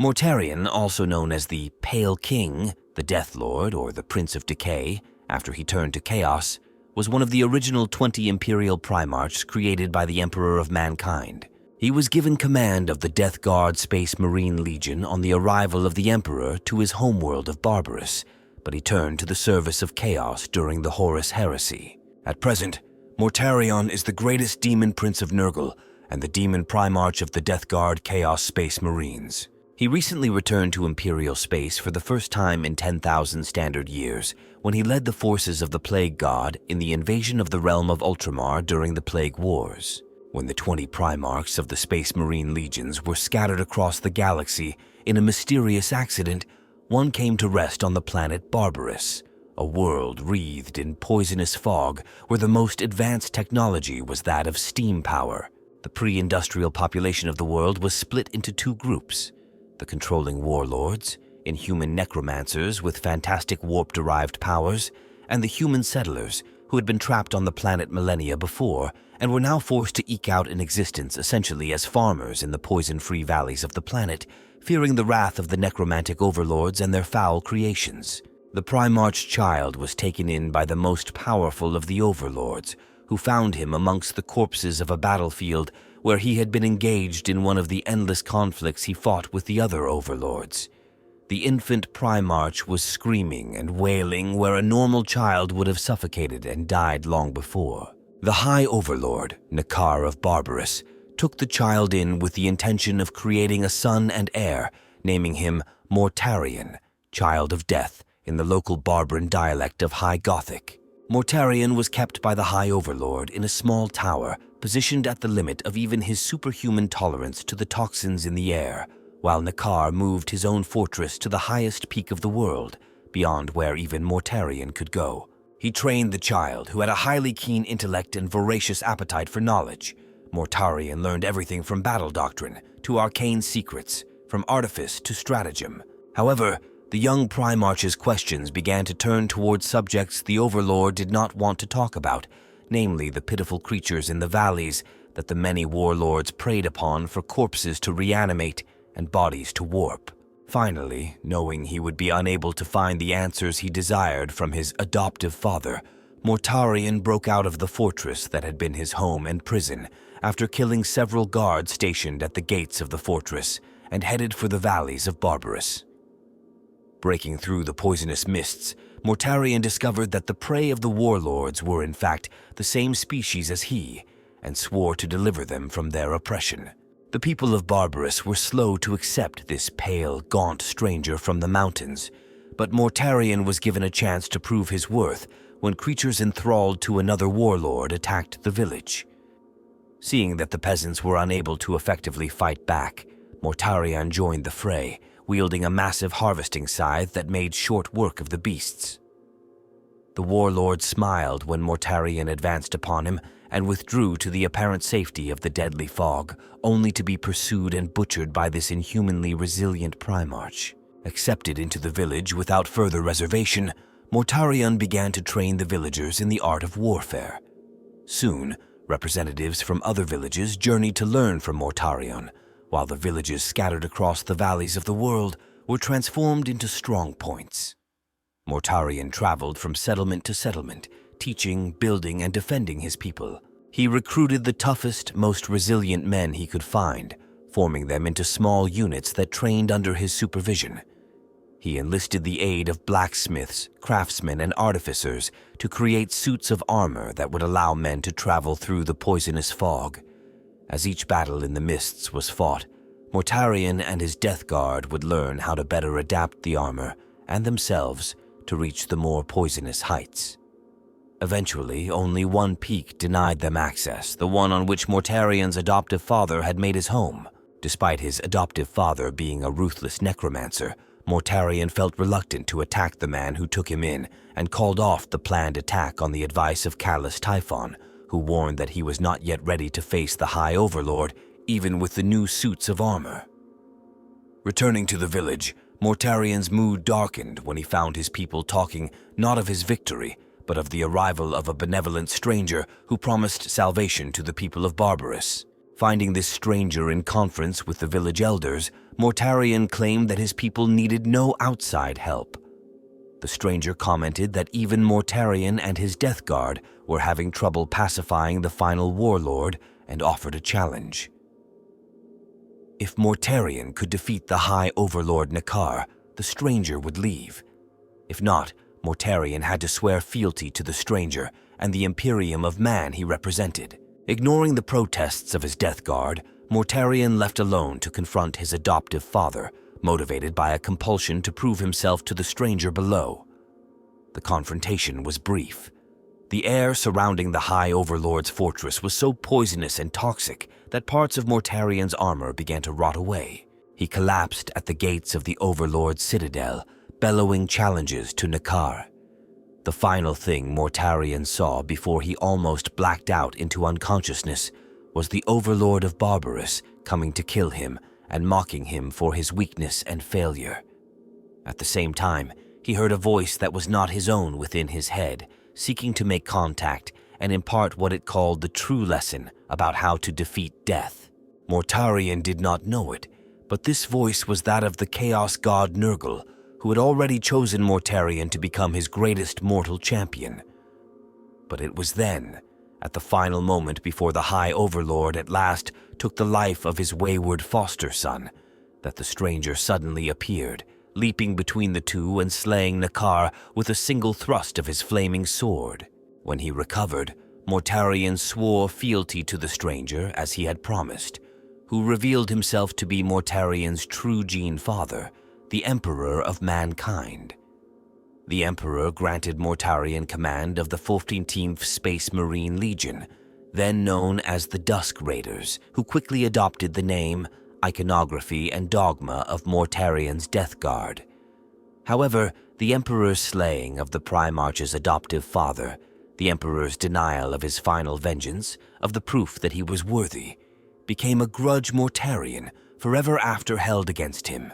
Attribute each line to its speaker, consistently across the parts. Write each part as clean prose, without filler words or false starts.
Speaker 1: Mortarion, also known as the Pale King, the Death Lord, or the Prince of Decay, after he turned to Chaos, was one of the original 20 Imperial Primarchs created by the Emperor of Mankind. He was given command of the Death Guard Space Marine Legion on the arrival of the Emperor to his homeworld of Barbarus, but he turned to the service of Chaos during the Horus Heresy. At present, Mortarion is the greatest demon prince of Nurgle and the demon primarch of the Death Guard Chaos Space Marines. He recently returned to Imperial space for the first time in 10,000 standard years when he led the forces of the Plague God in the invasion of the realm of Ultramar during the Plague Wars. When the 20 Primarchs of the Space Marine Legions were scattered across the galaxy in a mysterious accident, one came to rest on the planet Barbarus, a world wreathed in poisonous fog where the most advanced technology was that of steam power. The pre-industrial population of the world was split into two groups: the controlling warlords, inhuman necromancers with fantastic warp-derived powers, and the human settlers who had been trapped on the planet millennia before and were now forced to eke out an existence essentially as farmers in the poison-free valleys of the planet, fearing the wrath of the necromantic overlords and their foul creations. The Primarch child was taken in by the most powerful of the overlords, who found him amongst the corpses of a battlefield where he had been engaged in one of the endless conflicts he fought with the other overlords. The infant Primarch was screaming and wailing where a normal child would have suffocated and died long before. The High Overlord, Nikaea of Barbarus, took the child in with the intention of creating a son and heir, naming him Mortarion, Child of Death, in the local Barbaran dialect of High Gothic. Mortarion was kept by the High Overlord in a small tower, positioned at the limit of even his superhuman tolerance to the toxins in the air, while Nikaea moved his own fortress to the highest peak of the world, beyond where even Mortarion could go. He trained the child, who had a highly keen intellect and voracious appetite for knowledge. Mortarion learned everything from battle doctrine to arcane secrets, from artifice to stratagem. However, the young Primarch's questions began to turn towards subjects the Overlord did not want to talk about, namely the pitiful creatures in the valleys that the many warlords preyed upon for corpses to reanimate and bodies to warp. Finally, knowing he would be unable to find the answers he desired from his adoptive father, Mortarion broke out of the fortress that had been his home and prison after killing several guards stationed at the gates of the fortress and headed for the valleys of Barbarus. Breaking through the poisonous mists, Mortarion discovered that the prey of the warlords were in fact the same species as he, and swore to deliver them from their oppression. The people of Barbarus were slow to accept this pale, gaunt stranger from the mountains, but Mortarion was given a chance to prove his worth when creatures enthralled to another warlord attacked the village. Seeing that the peasants were unable to effectively fight back, Mortarion joined the fray, wielding a massive harvesting scythe that made short work of the beasts. The warlord smiled when Mortarion advanced upon him and withdrew to the apparent safety of the deadly fog, only to be pursued and butchered by this inhumanly resilient Primarch. Accepted into the village without further reservation, Mortarion began to train the villagers in the art of warfare. Soon, representatives from other villages journeyed to learn from Mortarion, while the villages scattered across the valleys of the world were transformed into strong points. Mortarion traveled from settlement to settlement, teaching, building, and defending his people. He recruited the toughest, most resilient men he could find, forming them into small units that trained under his supervision. He enlisted the aid of blacksmiths, craftsmen, and artificers to create suits of armor that would allow men to travel through the poisonous fog. As each battle in the mists was fought, Mortarion and his Death Guard would learn how to better adapt the armor and themselves to reach the more poisonous heights. Eventually, only one peak denied them access, the one on which Mortarion's adoptive father had made his home. Despite his adoptive father being a ruthless necromancer, Mortarion felt reluctant to attack the man who took him in and called off the planned attack on the advice of Callus Typhon, who warned that he was not yet ready to face the High Overlord, even with the new suits of armor. Returning to the village, Mortarion's mood darkened when he found his people talking not of his victory, but of the arrival of a benevolent stranger who promised salvation to the people of Barbarus. Finding this stranger in conference with the village elders, Mortarion claimed that his people needed no outside help. The stranger commented that even Mortarion and his death guard were having trouble pacifying the final warlord and offered a challenge. If Mortarion could defeat the High Overlord Nikaea, the stranger would leave. If not, Mortarion had to swear fealty to the stranger and the Imperium of Man he represented. Ignoring the protests of his death guard, Mortarion left alone to confront his adoptive father, motivated by a compulsion to prove himself to the stranger below. The confrontation was brief. The air surrounding the High Overlord's fortress was so poisonous and toxic that parts of Mortarion's armor began to rot away. He collapsed at the gates of the Overlord's citadel, bellowing challenges to Nikaea. The final thing Mortarion saw before he almost blacked out into unconsciousness was the Overlord of Barbarus coming to kill him and mocking him for his weakness and failure. At the same time, he heard a voice that was not his own within his head, seeking to make contact and impart what it called the true lesson about how to defeat death. Mortarion did not know it, but this voice was that of the Chaos God Nurgle, who had already chosen Mortarion to become his greatest mortal champion. But it was then, at the final moment before the High Overlord at last took the life of his wayward foster son, that the stranger suddenly appeared, leaping between the two and slaying Nikaea with a single thrust of his flaming sword. When he recovered, Mortarion swore fealty to the stranger as he had promised, who revealed himself to be Mortarion's true gene father, the Emperor of Mankind. The Emperor granted Mortarion command of the 14th Space Marine Legion, then known as the Dusk Raiders, who quickly adopted the name, iconography, and dogma of Mortarion's Death Guard. However, the Emperor's slaying of the Primarch's adoptive father, the Emperor's denial of his final vengeance, of the proof that he was worthy, became a grudge Mortarion forever after held against him.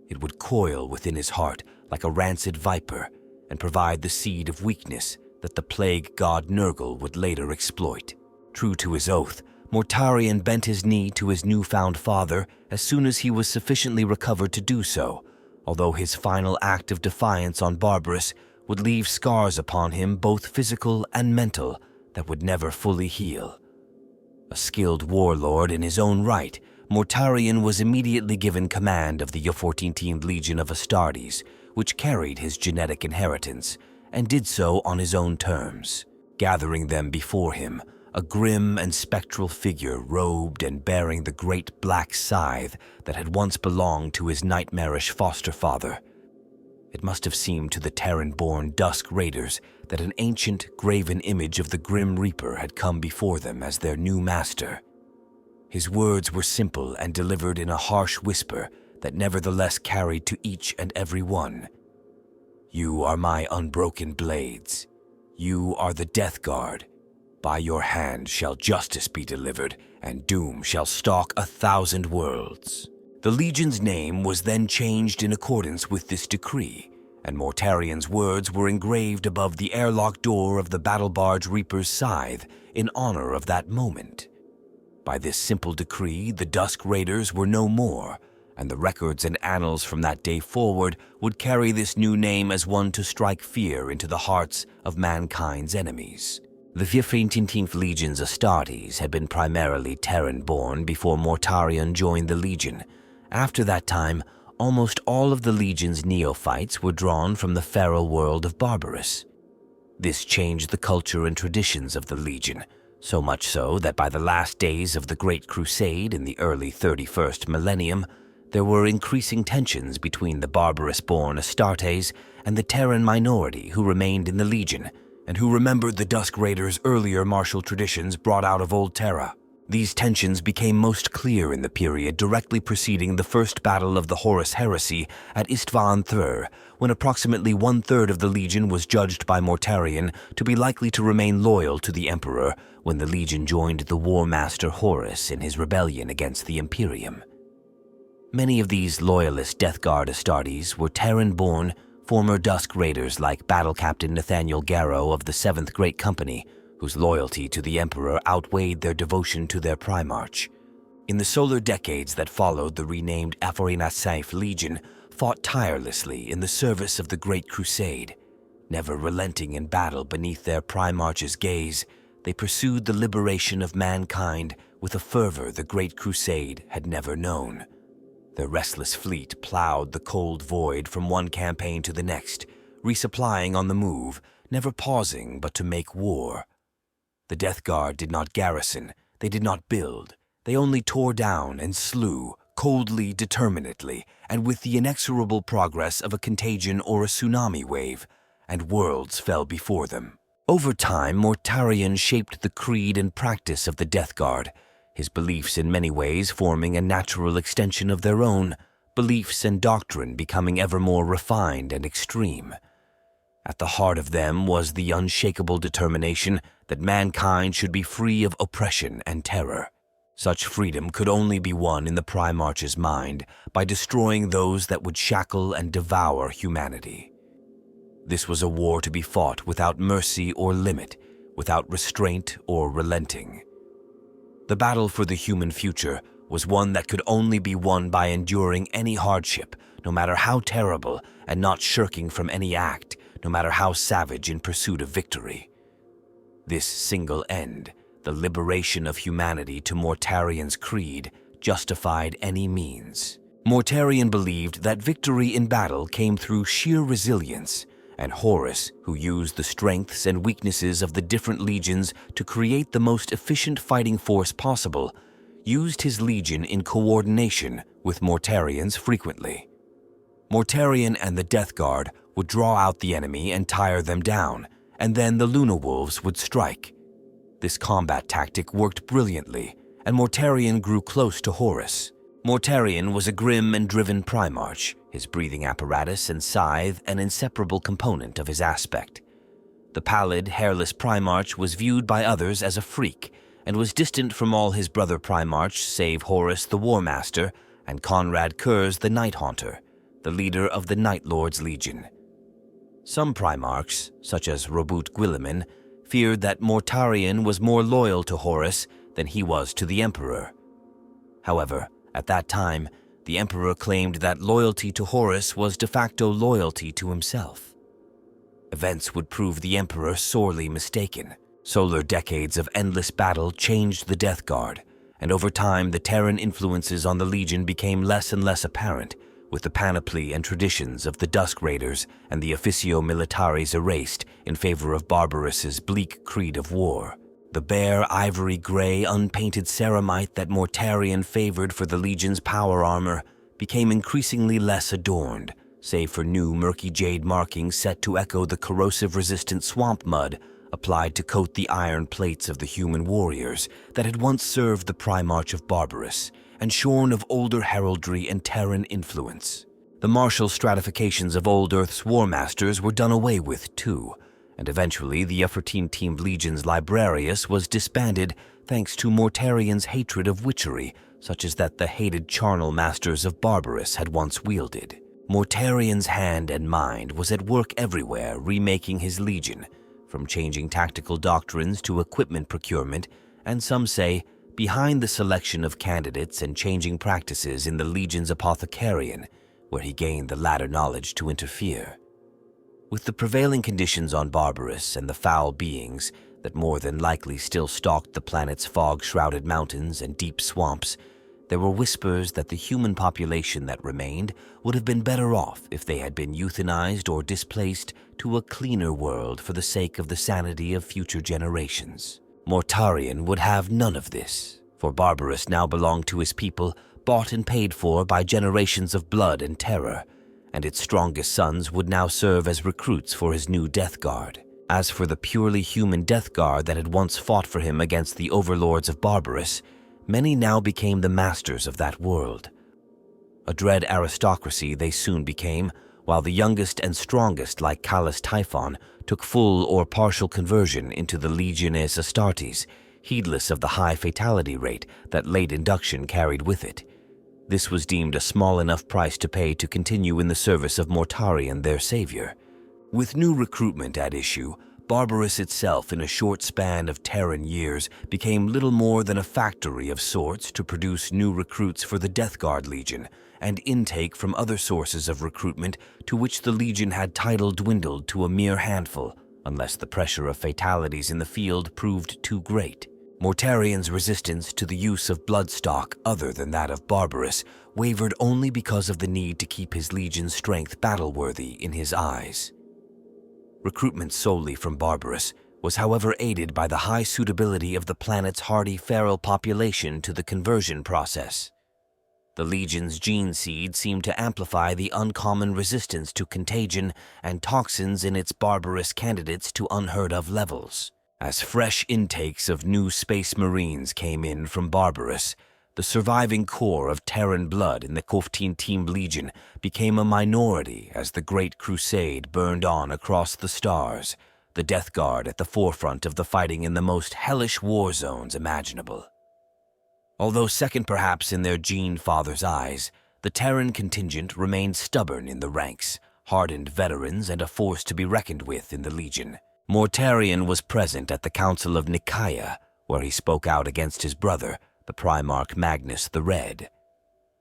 Speaker 1: It would coil within his heart like a rancid viper and provide the seed of weakness that the plague god Nurgle would later exploit. True to his oath, Mortarion bent his knee to his newfound father as soon as he was sufficiently recovered to do so, although his final act of defiance on Barbarus would leave scars upon him, both physical and mental, that would never fully heal. A skilled warlord in his own right, Mortarion was immediately given command of the 14th Legion of Astartes, which carried his genetic inheritance, and did so on his own terms. Gathering them before him, a grim and spectral figure robed and bearing the great black scythe that had once belonged to his nightmarish foster father. It must have seemed to the Terran-born Dusk Raiders that an ancient, graven image of the Grim Reaper had come before them as their new master. His words were simple and delivered in a harsh whisper that nevertheless carried to each and every one. "You are my unbroken blades. You are the Death Guard. By your hand shall justice be delivered, and doom shall stalk 1,000 worlds." The Legion's name was then changed in accordance with this decree, and Mortarion's words were engraved above the airlock door of the battle barge Reaper's scythe in honor of that moment. By this simple decree, the Dusk Raiders were no more, and the records and annals from that day forward would carry this new name as one to strike fear into the hearts of mankind's enemies. The 15th Legion's Astartes had been primarily Terran-born before Mortarion joined the Legion. After that time, almost all of the Legion's neophytes were drawn from the feral world of Barbarus. This changed the culture and traditions of the Legion, so much so that by the last days of the Great Crusade in the early 31st millennium, there were increasing tensions between the Barbarus-born Astartes and the Terran minority who remained in the Legion, and who remembered the Dusk Raiders' earlier martial traditions brought out of Old Terra. These tensions became most clear in the period directly preceding the first battle of the Horus Heresy at Istvan Thr, when approximately 1/3 of the Legion was judged by Mortarion to be likely to remain loyal to the Emperor when the Legion joined the War Master Horus in his rebellion against the Imperium. Many of these loyalist Death Guard Astartes were Terran-born, former Dusk Raiders like Battle Captain Nathaniel Garrow of the 7th Great Company, whose loyalty to the Emperor outweighed their devotion to their Primarch. In the solar decades that followed, the renamed Aphorinasaif Legion fought tirelessly in the service of the Great Crusade. Never relenting in battle beneath their Primarch's gaze, they pursued the liberation of mankind with a fervor the Great Crusade had never known. Their restless fleet plowed the cold void from one campaign to the next, resupplying on the move, never pausing but to make war. The Death Guard did not garrison, they did not build, they only tore down and slew, coldly, determinately, and with the inexorable progress of a contagion or a tsunami wave, and worlds fell before them. Over time, Mortarion shaped the creed and practice of the Death Guard, his beliefs in many ways forming a natural extension of their own, beliefs and doctrine becoming ever more refined and extreme. At the heart of them was the unshakable determination that mankind should be free of oppression and terror. Such freedom could only be won in the Primarch's mind by destroying those that would shackle and devour humanity. This was a war to be fought without mercy or limit, without restraint or relenting. The battle for the human future was one that could only be won by enduring any hardship, no matter how terrible, and not shirking from any act, no matter how savage, in pursuit of victory. This single end, the liberation of humanity to Mortarion's creed, justified any means. Mortarion believed that victory in battle came through sheer resilience, and Horus, who used the strengths and weaknesses of the different legions to create the most efficient fighting force possible, used his legion in coordination with Mortarion's frequently. Mortarion and the Death Guard would draw out the enemy and tire them down, and then the Luna Wolves would strike. This combat tactic worked brilliantly, and Mortarion grew close to Horus. Mortarion was a grim and driven Primarch, his breathing apparatus and scythe an inseparable component of his aspect. The pallid, hairless Primarch was viewed by others as a freak, and was distant from all his brother Primarchs save Horus the War Master and Conrad Kurz the Night Haunter, the leader of the Night Lord's Legion. Some Primarchs, such as Robut Guilliman, feared that Mortarion was more loyal to Horus than he was to the Emperor. However, at that time, the Emperor claimed that loyalty to Horus was de facto loyalty to himself. Events would prove the Emperor sorely mistaken. Solar decades of endless battle changed the Death Guard, and over time the Terran influences on the Legion became less and less apparent, with the panoply and traditions of the Dusk Raiders and the Officio Militaris erased in favor of Barbarus's bleak creed of war. The bare, ivory-gray, unpainted ceramite that Mortarion favored for the Legion's power armor became increasingly less adorned, save for new murky jade markings set to echo the corrosive-resistant swamp mud applied to coat the iron plates of the human warriors that had once served the Primarch of Barbarus, and shorn of older heraldry and Terran influence. The martial stratifications of Old Earth's War Masters were done away with, too, and eventually the Ephertine-teamed Legion's Librarius was disbanded thanks to Mortarion's hatred of witchery, such as that the hated charnel masters of Barbarus had once wielded. Mortarion's hand and mind was at work everywhere, remaking his Legion, from changing tactical doctrines to equipment procurement, and some say, behind the selection of candidates and changing practices in the Legion's Apothecarian, where he gained the latter knowledge to interfere. With the prevailing conditions on Barbarus and the foul beings that more than likely still stalked the planet's fog-shrouded mountains and deep swamps, there were whispers that the human population that remained would have been better off if they had been euthanized or displaced to a cleaner world for the sake of the sanity of future generations. Mortarion would have none of this, for Barbarus now belonged to his people, bought and paid for by generations of blood and terror, and its strongest sons would now serve as recruits for his new Death Guard. As for the purely human Death Guard that had once fought for him against the overlords of Barbarus, many now became the masters of that world. A dread aristocracy they soon became, while the youngest and strongest, like Callus Typhon, took full or partial conversion into the Legiones Astartes, heedless of the high fatality rate that late induction carried with it. This was deemed a small enough price to pay to continue in the service of Mortarion, their savior. With new recruitment at issue, Barbarus itself, in a short span of Terran years, became little more than a factory of sorts to produce new recruits for the Death Guard Legion, and intake from other sources of recruitment to which the Legion had title dwindled to a mere handful, unless the pressure of fatalities in the field proved too great. Mortarion's resistance to the use of bloodstock other than that of Barbarus wavered only because of the need to keep his Legion's strength battle-worthy in his eyes. Recruitment solely from Barbarus was, however, aided by the high suitability of the planet's hardy feral population to the conversion process. The Legion's gene seed seemed to amplify the uncommon resistance to contagion and toxins in its Barbarus candidates to unheard-of levels. As fresh intakes of new Space Marines came in from Barbarus, the surviving core of Terran blood in the Koftin Team Legion became a minority as the Great Crusade burned on across the stars, the Death Guard at the forefront of the fighting in the most hellish war zones imaginable. Although second perhaps in their Gene Father's eyes, the Terran contingent remained stubborn in the ranks, hardened veterans and a force to be reckoned with in the Legion. Mortarion was present at the Council of Nikaea, where he spoke out against his brother, the Primarch Magnus the Red.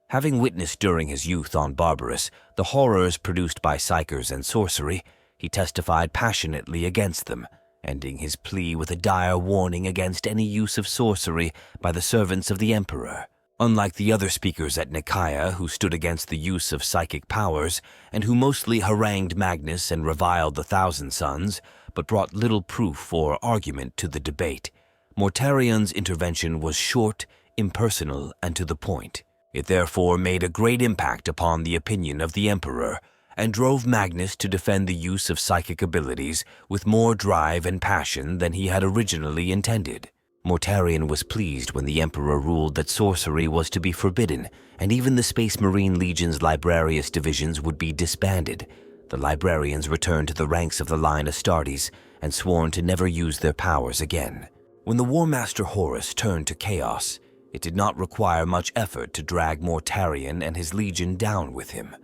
Speaker 1: Having witnessed during his youth on Barbarus the horrors produced by psychers and sorcery, he testified passionately against them, ending his plea with a dire warning against any use of sorcery by the servants of the Emperor. Unlike the other speakers at Nikaea who stood against the use of psychic powers and who mostly harangued Magnus and reviled the Thousand Sons, but brought little proof or argument to the debate, Mortarion's intervention was short, impersonal, and to the point. It therefore made a great impact upon the opinion of the Emperor, and drove Magnus to defend the use of psychic abilities with more drive and passion than he had originally intended. Mortarion was pleased when the Emperor ruled that sorcery was to be forbidden, and even the Space Marine Legion's Librarius divisions would be disbanded. The librarians returned to the ranks of the line Astartes and sworn to never use their powers again. When the War Master Horus turned to chaos, it did not require much effort to drag Mortarion and his Legion down with him.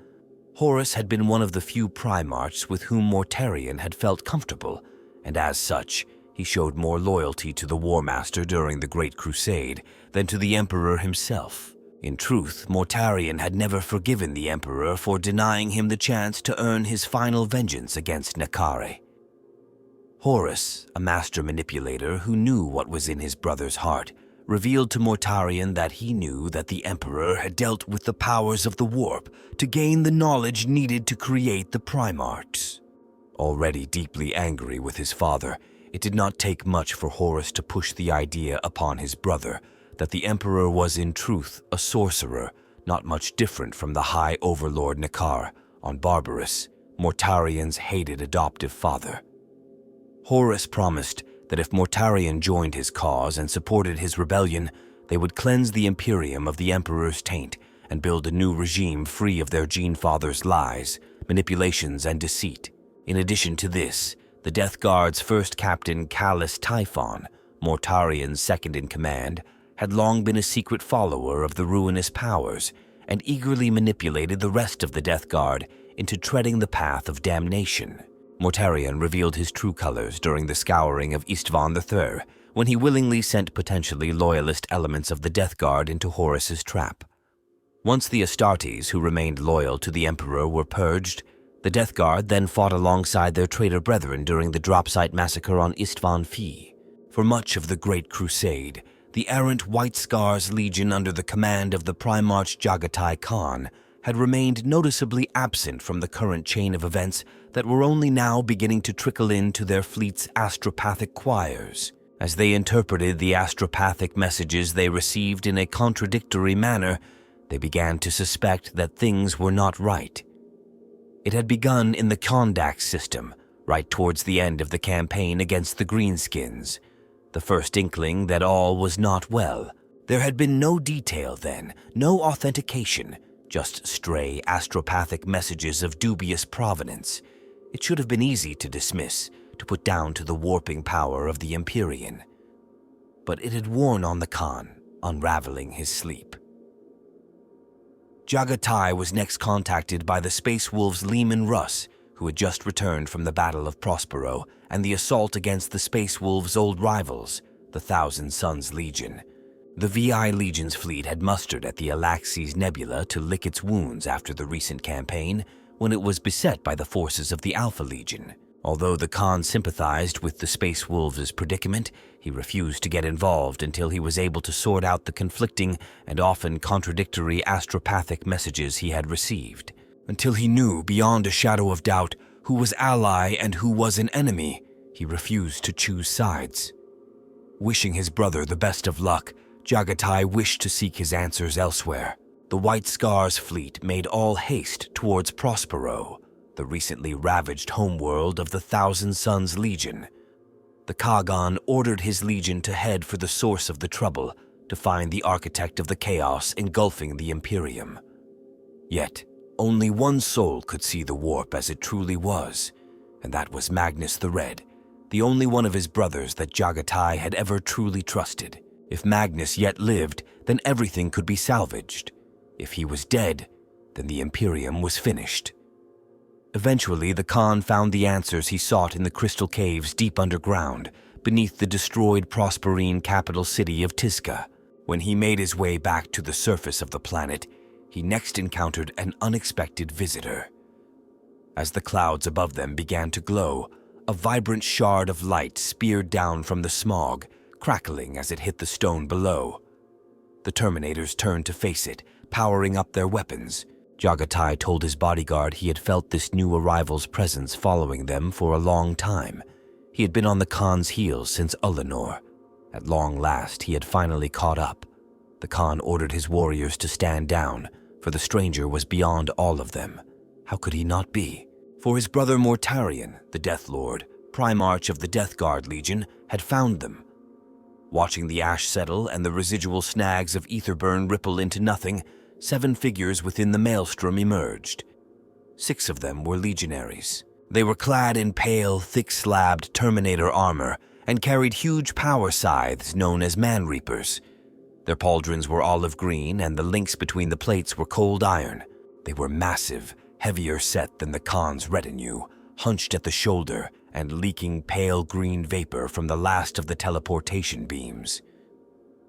Speaker 1: Horus had been one of the few Primarchs with whom Mortarion had felt comfortable, and as such, he showed more loyalty to the War Master during the Great Crusade than to the Emperor himself. In truth, Mortarion had never forgiven the Emperor for denying him the chance to earn his final vengeance against Nikaea. Horus, a master manipulator who knew what was in his brother's heart, revealed to Mortarion that he knew that the Emperor had dealt with the powers of the warp to gain the knowledge needed to create the Primarchs. Already deeply angry with his father, it did not take much for Horus to push the idea upon his brother that the Emperor was in truth a sorcerer, not much different from the High Overlord Nikaea on Barbarus, Mortarion's hated adoptive father. Horus promised that if Mortarion joined his cause and supported his rebellion, they would cleanse the Imperium of the Emperor's taint and build a new regime free of their Gene Father's lies, manipulations, and deceit. In addition to this, the Death Guard's first captain, Callus Typhon, Mortarion's second-in-command, had long been a secret follower of the ruinous powers and eagerly manipulated the rest of the Death Guard into treading the path of damnation. Mortarion revealed his true colors during the scouring of Istvan III, when he willingly sent potentially loyalist elements of the Death Guard into Horus's trap. Once the Astartes who remained loyal to the Emperor were purged, the Death Guard then fought alongside their traitor brethren during the Dropsite massacre on Istvan Phi. For much of the Great Crusade, the errant White Scars Legion under the command of the Primarch Jagatai Khan had remained noticeably absent from the current chain of events that were only now beginning to trickle into their fleet's astropathic choirs. As they interpreted the astropathic messages they received in a contradictory manner, they began to suspect that things were not right. It had begun in the Kondak system, right towards the end of the campaign against the Greenskins. The first inkling that all was not well. There had been no detail then, no authentication, just stray astropathic messages of dubious provenance. It should have been easy to dismiss, to put down to the warping power of the Empyrean. But it had worn on the Khan, unraveling his sleep. Jagatai was next contacted by the Space Wolves Leman Russ, who who had just returned from the Battle of Prospero and the assault against the Space Wolves' old rivals, the Thousand Suns Legion. The VI Legion's fleet had mustered at the Alaxes Nebula to lick its wounds after the recent campaign, when it was beset by the forces of the Alpha Legion. Although the Khan sympathized with the Space Wolves' predicament, he refused to get involved until he was able to sort out the conflicting and often contradictory astropathic messages he had received. Until he knew beyond a shadow of doubt who was ally and who was an enemy, he refused to choose sides. Wishing his brother the best of luck, Jagatai wished to seek his answers elsewhere. The White Scar's fleet made all haste towards Prospero, the recently ravaged homeworld of the Thousand Suns Legion. The Kagan ordered his legion to head for the source of the trouble, to find the architect of the chaos engulfing the Imperium. Yet, only one soul could see the warp as it truly was, and that was Magnus the Red, the only one of his brothers that Jagatai had ever truly trusted. If Magnus yet lived, then everything could be salvaged. If he was dead, then the Imperium was finished. Eventually, the Khan found the answers he sought in the crystal caves deep underground, beneath the destroyed Prosperine capital city of Tisca. When he made his way back to the surface of the planet, he next encountered an unexpected visitor. As the clouds above them began to glow, a vibrant shard of light speared down from the smog, crackling as it hit the stone below. The Terminators turned to face it, powering up their weapons. Jagatai told his bodyguard he had felt this new arrival's presence following them for a long time. He had been on the Khan's heels since Ulanor. At long last, he had finally caught up. The Khan ordered his warriors to stand down, for the stranger was beyond all of them. How could he not be? For his brother Mortarion, the Death Lord, Primarch of the Death Guard Legion, had found them. Watching the ash settle and the residual snags of Etherburn ripple into nothing, 7 figures within the maelstrom emerged. 6 of them were legionaries. They were clad in pale, thick-slabbed Terminator armor and carried huge power scythes known as Man-Reapers. Their pauldrons were olive green and the links between the plates were cold iron. They were massive, heavier set than the Khan's retinue, hunched at the shoulder and leaking pale green vapor from the last of the teleportation beams.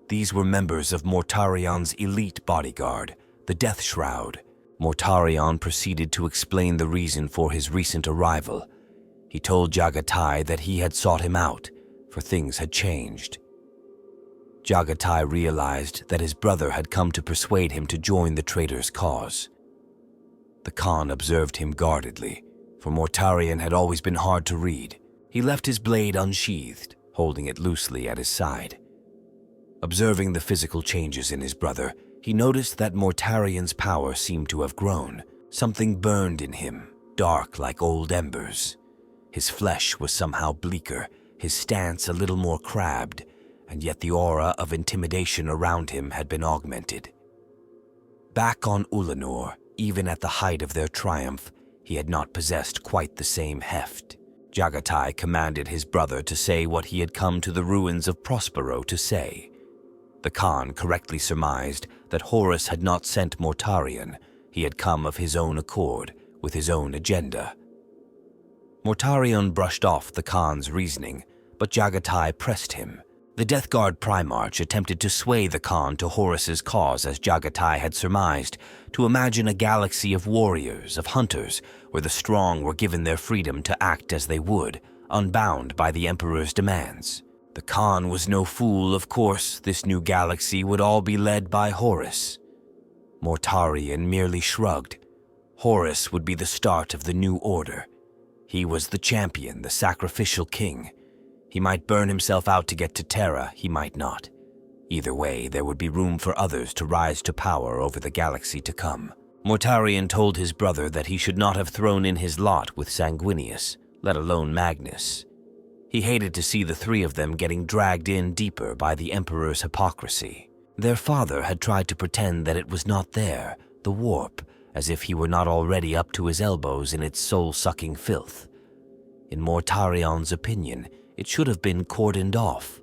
Speaker 1: These were members of Mortarion's elite bodyguard, the Death Shroud. Mortarion proceeded to explain the reason for his recent arrival. He told Jagatai that he had sought him out, for things had changed. Jagatai realized that his brother had come to persuade him to join the traitor's cause. The Khan observed him guardedly, for Mortarion had always been hard to read. He left his blade unsheathed, holding it loosely at his side. Observing the physical changes in his brother, he noticed that Mortarion's power seemed to have grown. Something burned in him, dark like old embers. His flesh was somehow bleaker, his stance a little more crabbed, and yet the aura of intimidation around him had been augmented. Back on Ulanor, even at the height of their triumph, he had not possessed quite the same heft. Jagatai commanded his brother to say what he had come to the ruins of Prospero to say. The Khan correctly surmised that Horus had not sent Mortarion. He had come of his own accord, with his own agenda. Mortarion brushed off the Khan's reasoning, but Jagatai pressed him. The Death Guard Primarch attempted to sway the Khan to Horus's cause as Jagatai had surmised, to imagine a galaxy of warriors, of hunters, where the strong were given their freedom to act as they would, unbound by the Emperor's demands. The Khan was no fool, of course. This new galaxy would all be led by Horus. Mortarion merely shrugged. Horus would be the start of the new order. He was the champion, the sacrificial king. He might burn himself out to get to Terra, he might not. Either way, there would be room for others to rise to power over the galaxy to come. Mortarion told his brother that he should not have thrown in his lot with Sanguinius, let alone Magnus. He hated to see the 3 of them getting dragged in deeper by the Emperor's hypocrisy. Their father had tried to pretend that it was not there, the warp, as if he were not already up to his elbows in its soul-sucking filth. In Mortarion's opinion, it should have been cordoned off,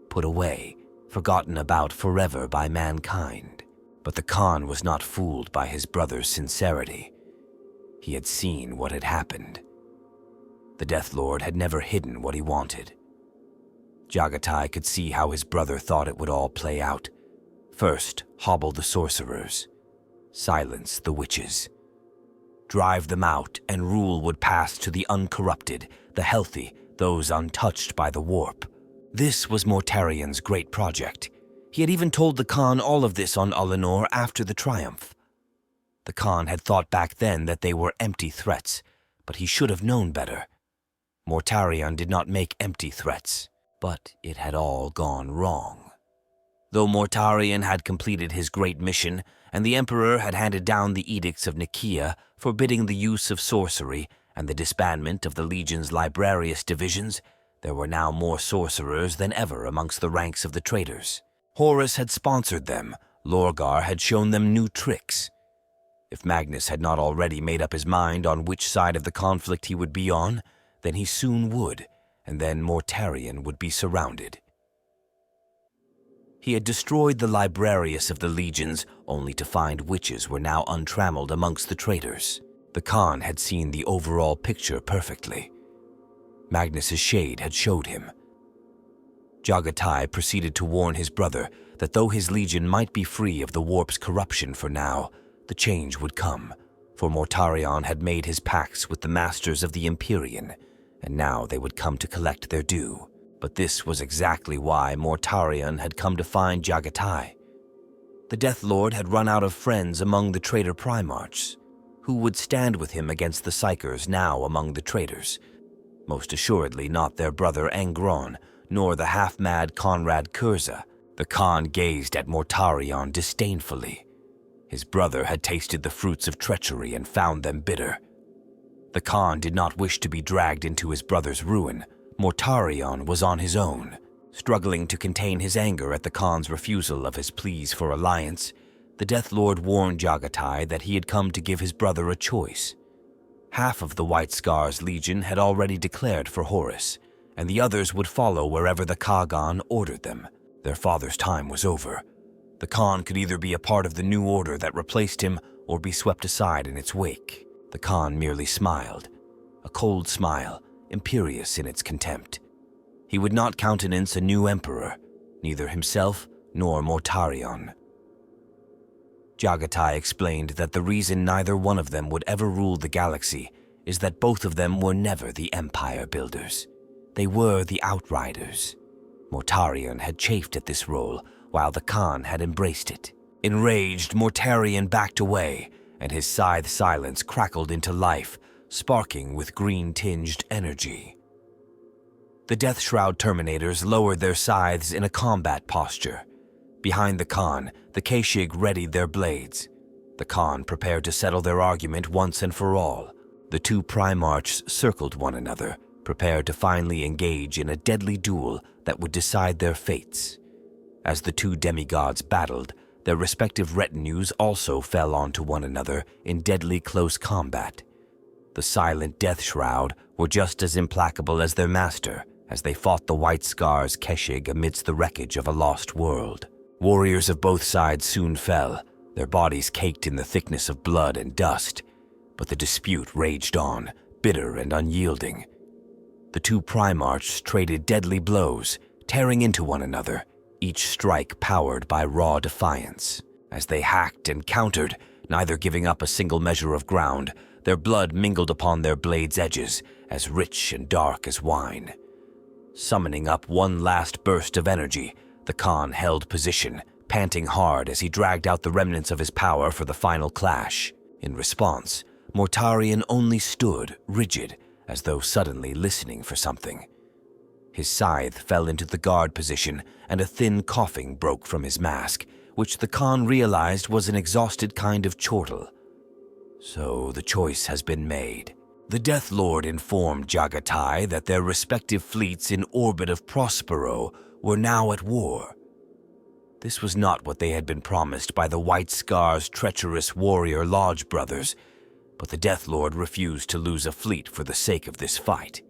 Speaker 1: put away, forgotten about forever by mankind. But the Khan was not fooled by his brother's sincerity. He had seen what had happened. The Death Lord had never hidden what he wanted. Jagatai could see how his brother thought it would all play out. First, hobble the sorcerers. Silence the witches. Drive them out, and rule would pass to the uncorrupted, the healthy, those untouched by the warp. This was Mortarion's great project. He had even told the Khan all of this on Alinor after the triumph. The Khan had thought back then that they were empty threats, but he should have known better. Mortarion did not make empty threats, but it had all gone wrong. Though Mortarion had completed his great mission, and the Emperor had handed down the edicts of Nikaea forbidding the use of sorcery and the disbandment of the Legion's librarious divisions, there were now more sorcerers than ever amongst the ranks of the traitors. Horus had sponsored them, Lorgar had shown them new tricks. If Magnus had not already made up his mind on which side of the conflict he would be on, then he soon would, and then Mortarion would be surrounded. He had destroyed the librarius of the legions, only to find witches were now untrammeled amongst the traitors. The Khan had seen the overall picture perfectly. Magnus's shade had showed him. Jagatai proceeded to warn his brother that though his legion might be free of the warp's corruption for now, the change would come, for Mortarion had made his pacts with the masters of the Empyrean, and now they would come to collect their due. But this was exactly why Mortarion had come to find Jagatai. The Death Lord had run out of friends among the traitor Primarchs. Who would stand with him against the Psykers now among the traitors? Most assuredly not their brother Angron, nor the half-mad Conrad Kurza. The Khan gazed at Mortarion disdainfully. His brother had tasted the fruits of treachery and found them bitter. The Khan did not wish to be dragged into his brother's ruin. Mortarion was on his own. Struggling to contain his anger at the Khan's refusal of his pleas for alliance, the Death Lord warned Jagatai that he had come to give his brother a choice. Half of the White Scar's legion had already declared for Horus, and the others would follow wherever the Kagan ordered them. Their father's time was over. The Khan could either be a part of the new order that replaced him or be swept aside in its wake. The Khan merely smiled, a cold smile, imperious in its contempt. He would not countenance a new emperor, neither himself nor Mortarion. Jagatai explained that the reason neither one of them would ever rule the galaxy is that both of them were never the empire builders. They were the outriders. Mortarion had chafed at this role, while the Khan had embraced it. Enraged, Mortarion backed away, and his scythe silence crackled into life, sparking with green-tinged energy. The Death Shroud Terminators lowered their scythes in a combat posture. Behind the Khan, the Keshig readied their blades. The Khan prepared to settle their argument once and for all. The two Primarchs circled one another, prepared to finally engage in a deadly duel that would decide their fates. As the two demigods battled, their respective retinues also fell onto one another in deadly close combat. The silent Death Shroud were just as implacable as their master as they fought the White Scar's Keshig amidst the wreckage of a lost world. Warriors of both sides soon fell, their bodies caked in the thickness of blood and dust, but the dispute raged on, bitter and unyielding. The two Primarchs traded deadly blows, tearing into one another, each strike powered by raw defiance. As they hacked and countered, neither giving up a single measure of ground, their blood mingled upon their blades' edges, as rich and dark as wine. Summoning up one last burst of energy, the Khan held position, panting hard as he dragged out the remnants of his power for the final clash. In response, Mortarion only stood, rigid, as though suddenly listening for something. His scythe fell into the guard position, and a thin coughing broke from his mask, which the Khan realized was an exhausted kind of chortle. So the choice has been made. The Death Lord informed Jagatai that their respective fleets in orbit of Prospero were now at war. This was not what they had been promised by the White Scar's treacherous warrior Lodge brothers, but the Death Lord refused to lose a fleet for the sake of this fight.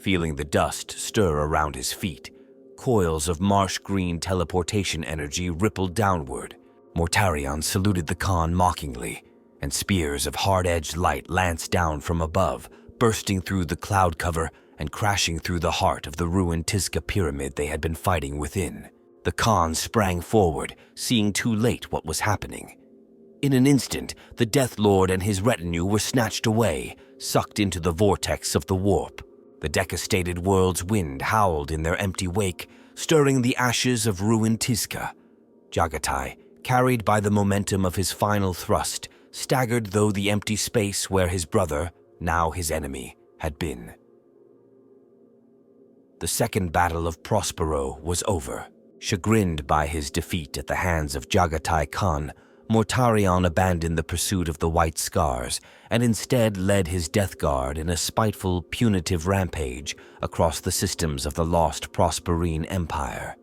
Speaker 1: Feeling the dust stir around his feet, coils of marsh-green teleportation energy rippled downward. Mortarion saluted the Khan mockingly, and spears of hard-edged light lanced down from above, bursting through the cloud cover and crashing through the heart of the ruined Tizca pyramid they had been fighting within. The Khan sprang forward, seeing too late what was happening. In an instant, the Death Lord and his retinue were snatched away, sucked into the vortex of the warp. The devastated world's wind howled in their empty wake, stirring the ashes of ruined Tizca. Jagatai, carried by the momentum of his final thrust, staggered through the empty space where his brother, now his enemy, had been. The second battle of Prospero was over. Chagrined by his defeat at the hands of Jagatai Khan, Mortarion abandoned the pursuit of the White Scars and instead led his death guard in a spiteful, punitive rampage across the systems of the lost Prosperine Empire.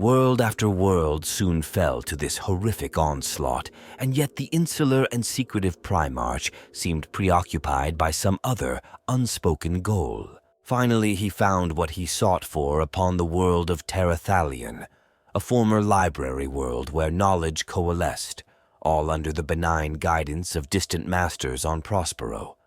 Speaker 1: World after world soon fell to this horrific onslaught, and yet the insular and secretive Primarch seemed preoccupied by some other, unspoken goal. Finally, he found what he sought for upon the world of Terathalion, a former library world where knowledge coalesced, all under the benign guidance of distant masters on Prospero.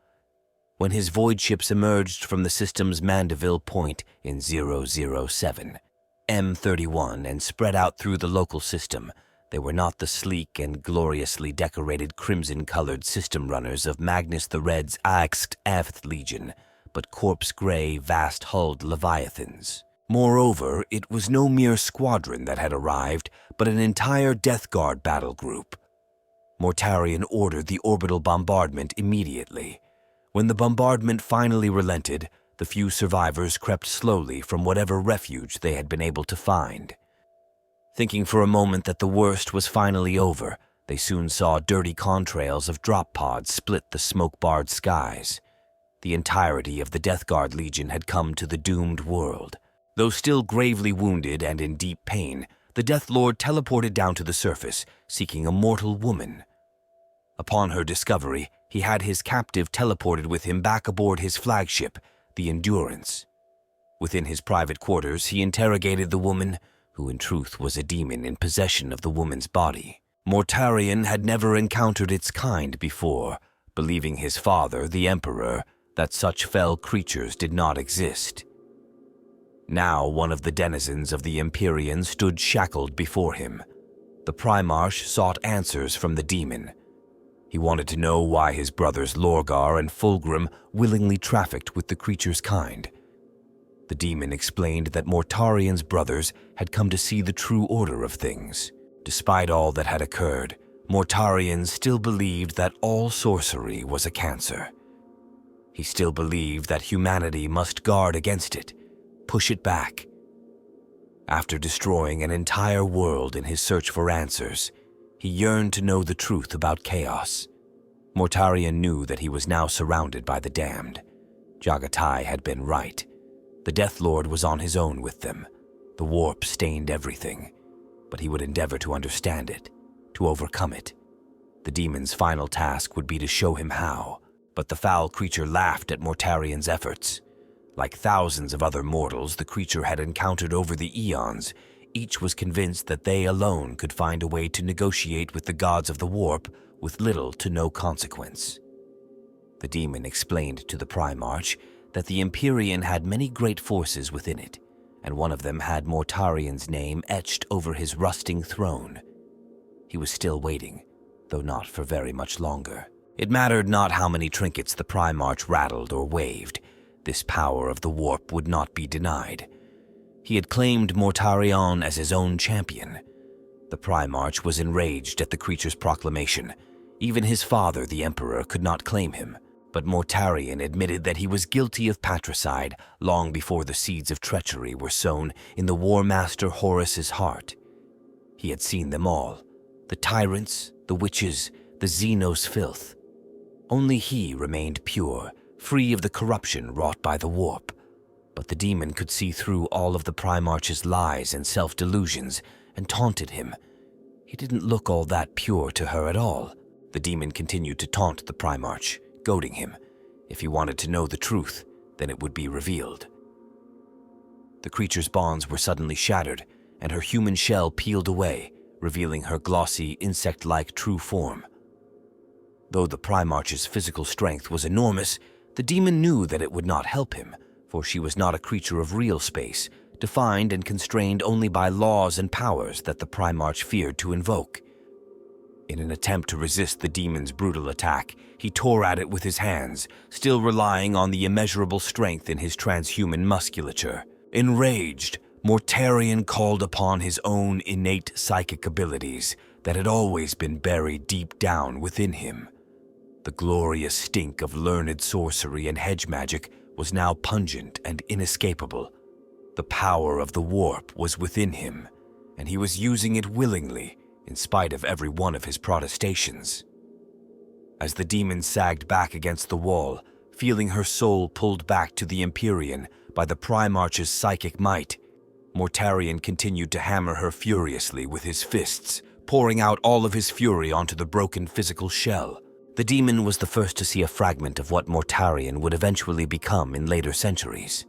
Speaker 1: When his void ships emerged from the system's Mandeville Point in 007, M31, and spread out through the local system, they were not the sleek and gloriously decorated crimson-colored system runners of Magnus the Red's Axed Aft Legion, but corpse-gray, vast-hulled leviathans. Moreover, it was no mere squadron that had arrived, but an entire Death Guard battle group. Mortarion ordered the orbital bombardment immediately. When the bombardment finally relented, the few survivors crept slowly from whatever refuge they had been able to find. Thinking for a moment that the worst was finally over, they soon saw dirty contrails of drop pods split the smoke-barred skies. The entirety of the Death Guard Legion had come to the doomed world. Though still gravely wounded and in deep pain, the Death Lord teleported down to the surface, seeking a mortal woman. Upon her discovery, he had his captive teleported with him back aboard his flagship, the Endurance. Within his private quarters, he interrogated the woman, who in truth was a demon in possession of the woman's body. Mortarion had never encountered its kind before, believing his father, the Emperor, that such fell creatures did not exist. Now one of the denizens of the Empyrean stood shackled before him. The Primarch sought answers from the demon. He wanted to know why his brothers Lorgar and Fulgrim willingly trafficked with the creature's kind. The demon explained that Mortarion's brothers had come to see the true order of things. Despite all that had occurred, Mortarion still believed that all sorcery was a cancer. He still believed that humanity must guard against it, push it back. After destroying an entire world in his search for answers, he yearned to know the truth about chaos. Mortarion knew that he was now surrounded by the damned. Jagatai had been right. The Death Lord was on his own with them. The warp stained everything, but he would endeavor to understand it, to overcome it. The demon's final task would be to show him how, but the foul creature laughed at Mortarion's efforts. Like thousands of other mortals the creature had encountered over the eons, each was convinced that they alone could find a way to negotiate with the gods of the warp with little to no consequence. The demon explained to the Primarch that the Empyrean had many great forces within it, and one of them had Mortarion's name etched over his rusting throne. He was still waiting, though not for very much longer. It mattered not how many trinkets the Primarch rattled or waved. This power of the warp would not be denied. He had claimed Mortarion as his own champion. The Primarch was enraged at the creature's proclamation. Even his father, the Emperor, could not claim him, but Mortarion admitted that he was guilty of patricide long before the seeds of treachery were sown in the War Master Horus's heart. He had seen them all, the tyrants, the witches, the Xenos filth. Only he remained pure, free of the corruption wrought by the warp. But the demon could see through all of the Primarch's lies and self-delusions and taunted him. He didn't look all that pure to her at all. The demon continued to taunt the Primarch, goading him. If he wanted to know the truth, then it would be revealed. The creature's bonds were suddenly shattered, and her human shell peeled away, revealing her glossy, insect-like true form. Though the Primarch's physical strength was enormous, The demon knew that it would not help him, for she was not a creature of real space, defined and constrained only by laws and powers that the Primarch feared to invoke. In an attempt to resist the demon's brutal attack, he tore at it with his hands, still relying on the immeasurable strength in his transhuman musculature. Enraged, Mortarion called upon his own innate psychic abilities that had always been buried deep down within him. The glorious stink of learned sorcery and hedge magic was now pungent and inescapable. The power of the warp was within him, and he was using it willingly, in spite of every one of his protestations. As the demon sagged back against the wall, feeling her soul pulled back to the Empyrean by the Primarch's psychic might, Mortarion continued to hammer her furiously with his fists, pouring out all of his fury onto the broken physical shell. The demon was the first to see a fragment of what Mortarion would eventually become in later centuries.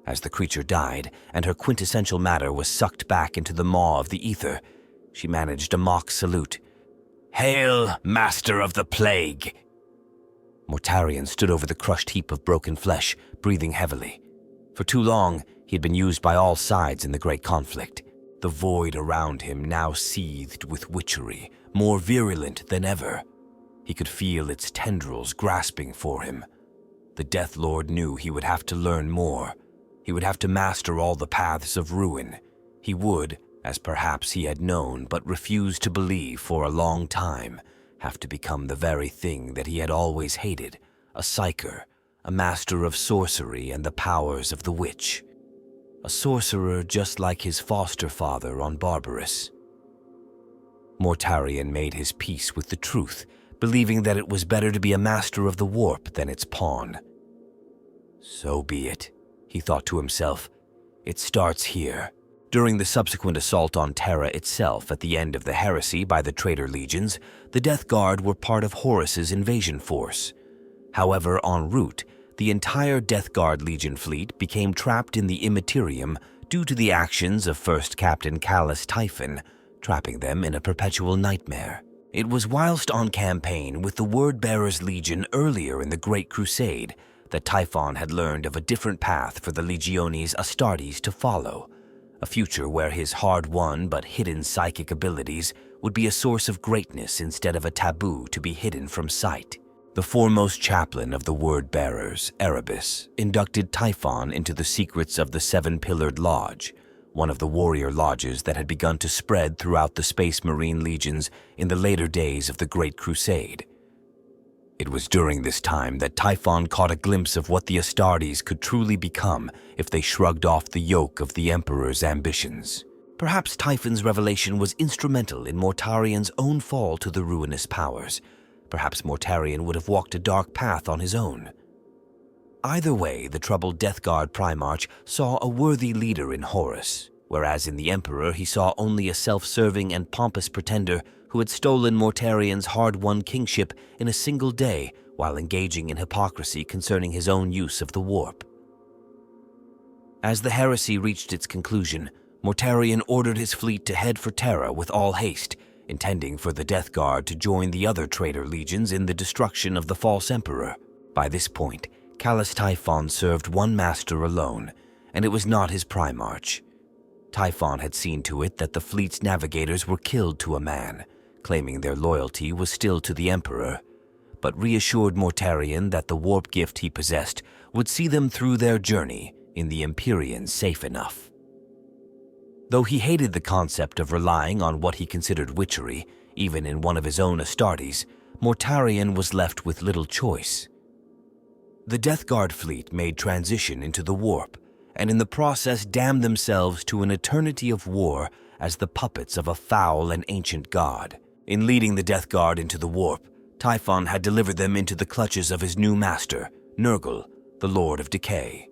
Speaker 1: As the creature died, and her quintessential matter was sucked back into the maw of the ether, she managed a mock salute. "Hail, Master of the Plague!" Mortarion stood over the crushed heap of broken flesh, breathing heavily. For too long, he had been used by all sides in the great conflict. The void around him now seethed with witchery, more virulent than ever. He could feel its tendrils grasping for him. The Death Lord knew he would have to learn more. He would have to master all the paths of ruin. He would, as perhaps he had known but refused to believe for a long time, have to become the very thing that he had always hated, a psyker, a master of sorcery and the powers of the witch. A sorcerer just like his foster father on Barbarus. Mortarion made his peace with the truth, believing that it was better to be a master of the warp than its pawn. So be it, he thought to himself. It starts here. During the subsequent assault on Terra itself at the end of the heresy by the traitor legions, the Death Guard were part of Horus's invasion force. However, en route, the entire Death Guard Legion fleet became trapped in the Immaterium due to the actions of First Captain Callus Typhon, trapping them in a perpetual nightmare. It was whilst on campaign with the Word-Bearers Legion earlier in the Great Crusade that Typhon had learned of a different path for the Legiones Astartes to follow, a future where his hard-won but hidden psychic abilities would be a source of greatness instead of a taboo to be hidden from sight. The foremost chaplain of the Word-Bearers, Erebus, inducted Typhon into the secrets of the Seven-Pillared Lodge, one of the warrior lodges that had begun to spread throughout the Space Marine legions in the later days of the Great Crusade. It was during this time that Typhon caught a glimpse of what the Astartes could truly become if they shrugged off the yoke of the Emperor's ambitions. Perhaps Typhon's revelation was instrumental in Mortarion's own fall to the ruinous powers. Perhaps Mortarion would have walked a dark path on his own. Either way, the troubled Death Guard Primarch saw a worthy leader in Horus, whereas in the Emperor he saw only a self-serving and pompous pretender who had stolen Mortarion's hard-won kingship in a single day while engaging in hypocrisy concerning his own use of the warp. As the heresy reached its conclusion, Mortarion ordered his fleet to head for Terra with all haste, intending for the Death Guard to join the other traitor legions in the destruction of the false emperor. By this point, Callus Typhon served one master alone, and it was not his Primarch. Typhon had seen to it that the fleet's navigators were killed to a man, claiming their loyalty was still to the Emperor, but reassured Mortarion that the warp gift he possessed would see them through their journey in the Empyrean safe enough. Though he hated the concept of relying on what he considered witchery, even in one of his own Astartes, Mortarion was left with little choice. The Death Guard fleet made transition into the warp, and in the process damned themselves to an eternity of war as the puppets of a foul and ancient god. In leading the Death Guard into the warp, Typhon had delivered them into the clutches of his new master, Nurgle, the Lord of Decay.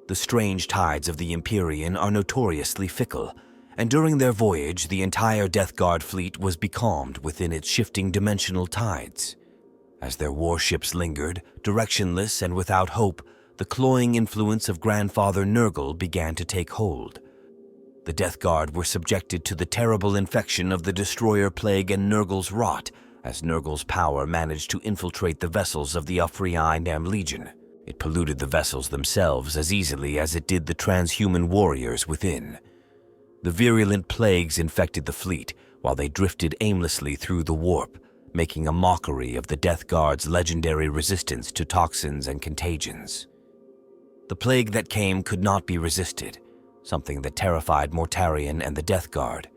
Speaker 1: The strange tides of the Empyrean are notoriously fickle, and during their voyage the entire Death Guard fleet was becalmed within its shifting dimensional tides. As their warships lingered, directionless and without hope, the cloying influence of Grandfather Nurgle began to take hold. The Death Guard were subjected to the terrible infection of the Destroyer Plague and Nurgle's rot as Nurgle's power managed to infiltrate the vessels of the Ufri'ai Legion. It polluted the vessels themselves as easily as it did the transhuman warriors within. The virulent plagues infected the fleet while they drifted aimlessly through the warp, making a mockery of the Death Guard's legendary resistance to toxins and contagions. The plague that came could not be resisted, something that terrified Mortarion and the Death Guard.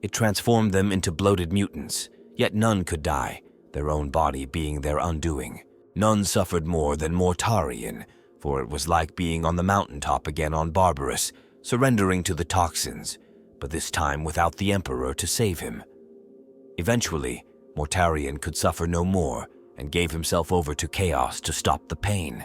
Speaker 1: It transformed them into bloated mutants, yet none could die, their own body being their undoing. None suffered more than Mortarion, for it was like being on the mountaintop again on Barbarus, surrendering to the toxins, but this time without the Emperor to save him. Eventually, Mortarion could suffer no more and gave himself over to chaos to stop the pain.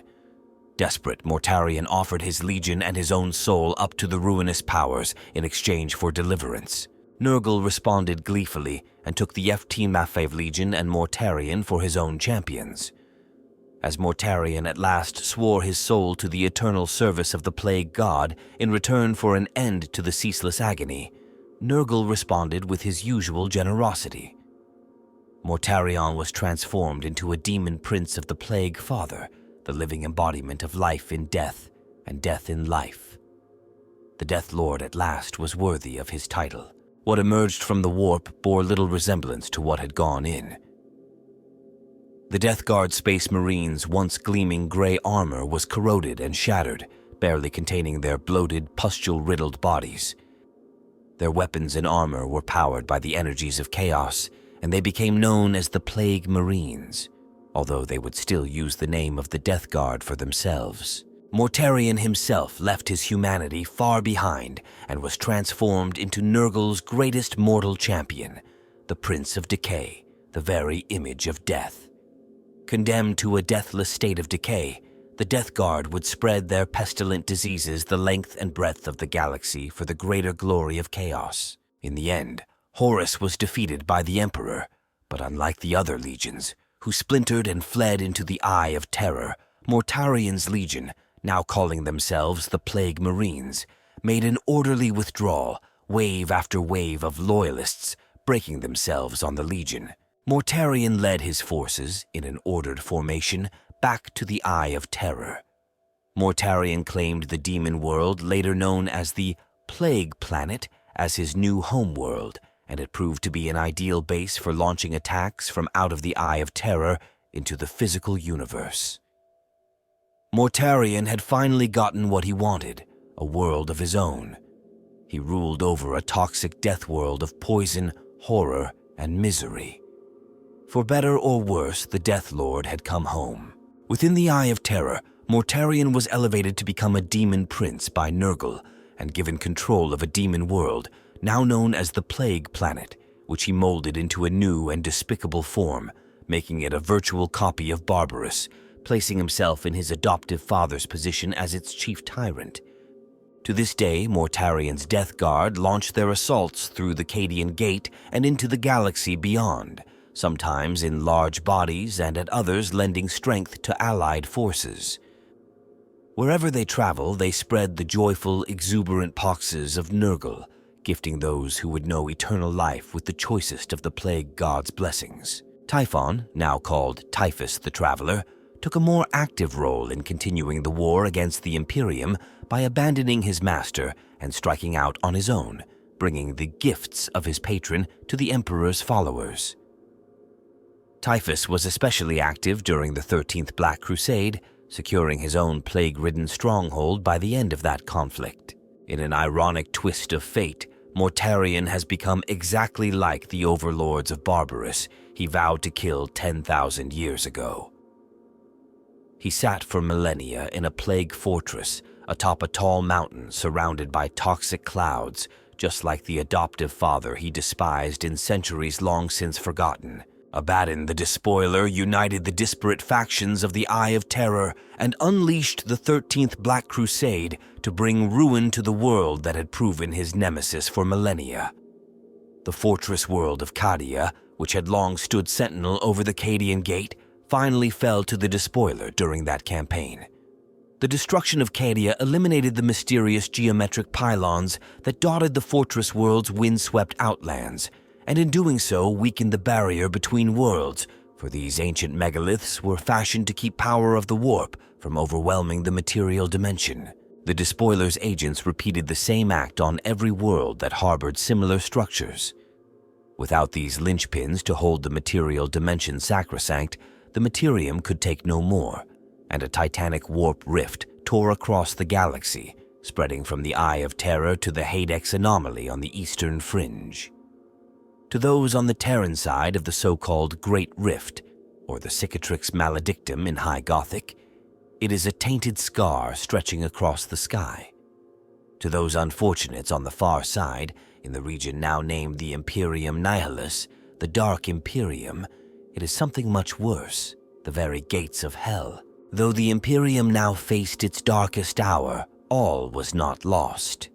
Speaker 1: Desperate, Mortarion offered his legion and his own soul up to the ruinous powers in exchange for deliverance. Nurgle responded gleefully and took the F-Team-Mafev Legion and Mortarion for his own champions. As Mortarion at last swore his soul to the eternal service of the Plague God in return for an end to the ceaseless agony, Nurgle responded with his usual generosity. Mortarion was transformed into a demon prince of the Plague Father, the living embodiment of life in death and death in life. The Death Lord at last was worthy of his title. What emerged from the warp bore little resemblance to what had gone in. The Death Guard Space Marines' once gleaming gray armor was corroded and shattered, barely containing their bloated, pustule-riddled bodies. Their weapons and armor were powered by the energies of chaos, and they became known as the Plague Marines, although they would still use the name of the Death Guard for themselves. Mortarion himself left his humanity far behind and was transformed into Nurgle's greatest mortal champion, the Prince of Decay, the very image of death. Condemned to a deathless state of decay, the Death Guard would spread their pestilent diseases the length and breadth of the galaxy for the greater glory of chaos. In the end, Horus was defeated by the Emperor, but unlike the other legions, who splintered and fled into the Eye of Terror, Mortarion's legion, now calling themselves the Plague Marines, made an orderly withdrawal, wave after wave of loyalists, breaking themselves on the legion. Mortarion led his forces, in an ordered formation, back to the Eye of Terror. Mortarion claimed the demon world, later known as the Plague Planet, as his new homeworld, and it proved to be an ideal base for launching attacks from out of the Eye of Terror into the physical universe. Mortarion had finally gotten what he wanted, a world of his own. He ruled over a toxic death world of poison, horror, and misery. For better or worse, the Death Lord had come home. Within the Eye of Terror, Mortarion was elevated to become a demon prince by Nurgle and given control of a demon world, now known as the Plague Planet, which he molded into a new and despicable form, making it a virtual copy of Barbarus, placing himself in his adoptive father's position as its chief tyrant. To this day, Mortarion's Death Guard launched their assaults through the Cadian Gate and into the galaxy beyond, sometimes in large bodies and at others lending strength to allied forces. Wherever they travel, they spread the joyful, exuberant poxes of Nurgle, gifting those who would know eternal life with the choicest of the Plague God's blessings. Typhon, now called Typhus the Traveler, took a more active role in continuing the war against the Imperium by abandoning his master and striking out on his own, bringing the gifts of his patron to the Emperor's followers. Typhus was especially active during the 13th Black Crusade, securing his own plague-ridden stronghold by the end of that conflict. In an ironic twist of fate, Mortarion has become exactly like the overlords of Barbarus he vowed to kill 10,000 years ago. He sat for millennia in a plague fortress atop a tall mountain surrounded by toxic clouds, just like the adoptive father he despised in centuries long since forgotten. Abaddon the Despoiler united the disparate factions of the Eye of Terror and unleashed the 13th Black Crusade to bring ruin to the world that had proven his nemesis for millennia. The fortress world of Cadia, which had long stood sentinel over the Cadian Gate, finally fell to the Despoiler during that campaign. The destruction of Cadia eliminated the mysterious geometric pylons that dotted the fortress world's windswept outlands, and in doing so weakened the barrier between worlds, for these ancient megaliths were fashioned to keep power of the warp from overwhelming the material dimension. The Despoiler's agents repeated the same act on every world that harbored similar structures. Without these linchpins to hold the material dimension sacrosanct, the materium could take no more, and a titanic warp rift tore across the galaxy, spreading from the Eye of Terror to the Hadex anomaly on the eastern fringe. To those on the Terran side of the so-called Great Rift, or the Cicatrix Maledictum in High Gothic, it is a tainted scar stretching across the sky. To those unfortunates on the far side, in the region now named the Imperium Nihilus, the Dark Imperium, it is something much worse, the very gates of hell. Though the Imperium now faced its darkest hour, all was not lost.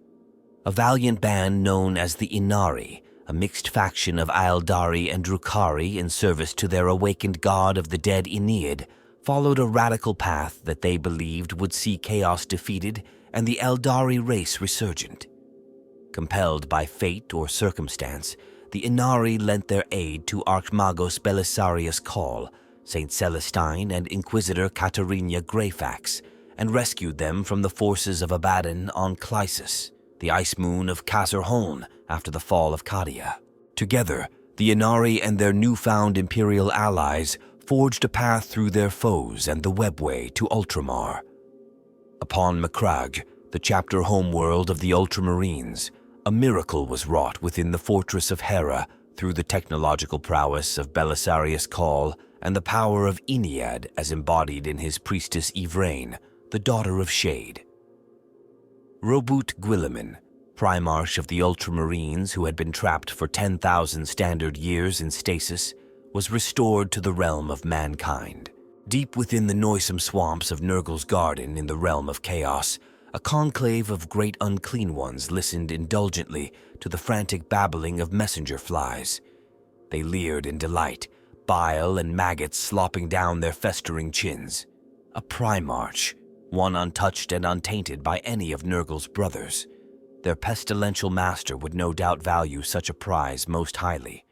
Speaker 1: A valiant band known as the Inari, a mixed faction of Aeldari and Drukhari in service to their awakened god of the dead Aeneid, followed a radical path that they believed would see chaos defeated and the Eldari race resurgent. Compelled by fate or circumstance, the Inari lent their aid to Archmagos Belisarius Cawl, Saint Celestine and Inquisitor Katarina Greyfax, and rescued them from the forces of Abaddon on Clysis, the ice moon of Kasr-Holn after the fall of Cadia. Together, the Inari and their newfound imperial allies forged a path through their foes and the webway to Ultramar. Upon Macragge, the chapter homeworld of the Ultramarines, a miracle was wrought within the fortress of Hera through the technological prowess of Belisarius Cawl and the power of Ennead as embodied in his priestess Yvraine, the daughter of Shade. Robut Guilliman, Primarch of the Ultramarines who had been trapped for 10,000 standard years in stasis, was restored to the realm of mankind. Deep within the noisome swamps of Nurgle's Garden in the realm of chaos, a conclave of great unclean ones listened indulgently to the frantic babbling of messenger flies. They leered in delight, bile and maggots slopping down their festering chins. A Primarch, one untouched and untainted by any of Nurgle's brothers. Their pestilential master would no doubt value such a prize most highly.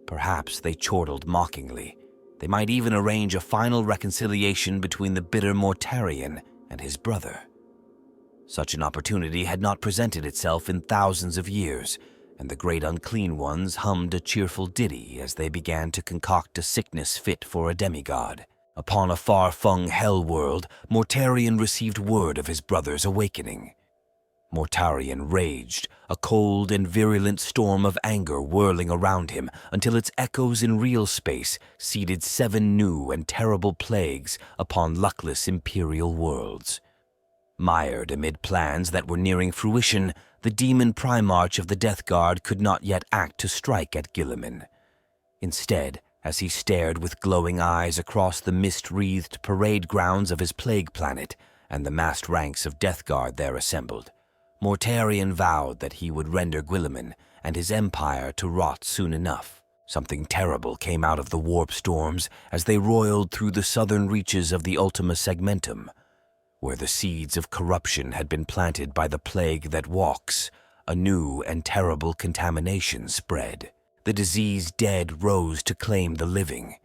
Speaker 1: Perhaps they chortled mockingly. They might even arrange a final reconciliation between the bitter Mortarion and his brother. Such an opportunity had not presented itself in thousands of years, and the great unclean ones hummed a cheerful ditty as they began to concoct a sickness fit for a demigod. Upon a far-flung hell world, Mortarion received word of his brother's awakening. Mortarion raged, a cold and virulent storm of anger whirling around him until its echoes in real space seeded 7 new and terrible plagues upon luckless imperial worlds. Mired amid plans that were nearing fruition, the demon Primarch of the Death Guard could not yet act to strike at Guilliman. Instead, as he stared with glowing eyes across the mist-wreathed parade grounds of his plague planet and the massed ranks of Death Guard there assembled, Mortarion vowed that he would render Guilliman and his empire to rot soon enough. Something terrible came out of the warp storms as they roiled through the southern reaches of the Ultima Segmentum, where the seeds of corruption had been planted by the plague that walks. A new and terrible contamination spread. The diseased dead rose to claim the living.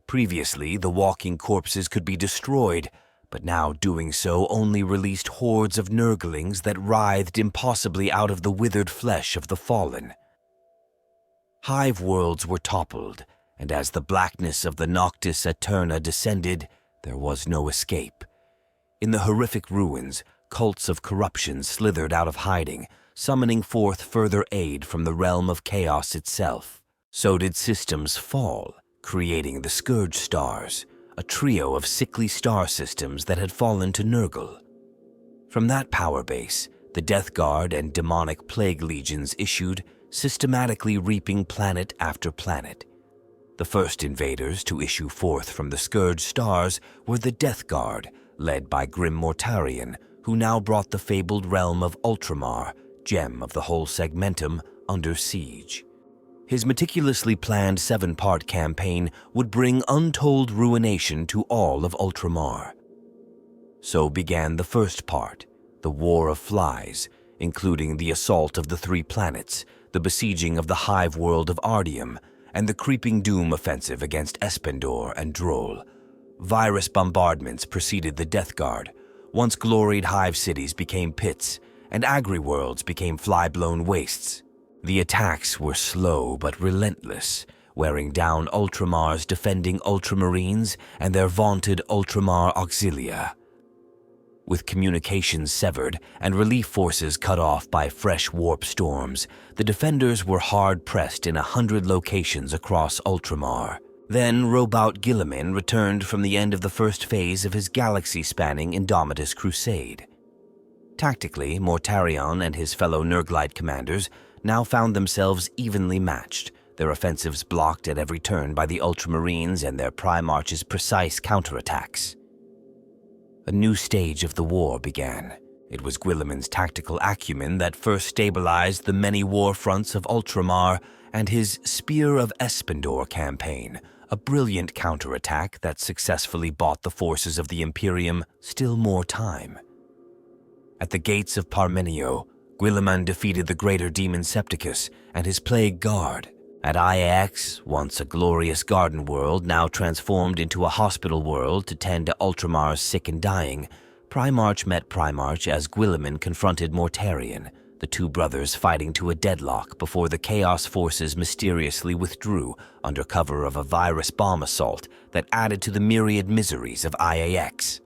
Speaker 1: Previously, the walking corpses could be destroyed, but now doing so only released hordes of Nurglings that writhed impossibly out of the withered flesh of the fallen. Hive worlds were toppled, and as the blackness of the Noctis Aeterna descended, there was no escape. In the horrific ruins, cults of corruption slithered out of hiding, summoning forth further aid from the realm of chaos itself. So did systems fall, creating the Scourge Stars, a trio of sickly star systems that had fallen to Nurgle. From that power base, the Death Guard and demonic plague legions issued, systematically reaping planet after planet. The first invaders to issue forth from the Scourge Stars were the Death Guard, led by grim Mortarion, who now brought the fabled realm of Ultramar, gem of the whole segmentum, under siege. His meticulously planned 7-part campaign would bring untold ruination to all of Ultramar. So began the first part, the War of Flies, including the assault of the 3 planets, the besieging of the hive world of Ardium, and the creeping doom offensive against Espendor and Droll. Virus bombardments preceded the Death Guard. Once gloried hive cities became pits, and agri-worlds became fly-blown wastes. The attacks were slow but relentless, wearing down Ultramar's defending Ultramarines and their vaunted Ultramar Auxilia. With communications severed and relief forces cut off by fresh warp storms, the defenders were hard-pressed in 100 locations across Ultramar. Then Robout Guilliman returned from the end of the first phase of his galaxy-spanning Indomitus Crusade. Tactically, Mortarion and his fellow Nurglite commanders now found themselves evenly matched, their offensives blocked at every turn by the Ultramarines and their Primarch's precise counterattacks. A new stage of the war began. It was Guilliman's tactical acumen that first stabilized the many war fronts of Ultramar and his Spear of Espendor campaign, a brilliant counterattack that successfully bought the forces of the Imperium still more time. At the gates of Parmenio, Guilliman defeated the Greater Demon Septicus and his Plague Guard. At Iax, once a glorious garden world now transformed into a hospital world to tend to Ultramar's sick and dying, Primarch met Primarch as Guilliman confronted Mortarion, the two brothers fighting to a deadlock before the Chaos forces mysteriously withdrew under cover of a virus bomb assault that added to the myriad miseries of IAX.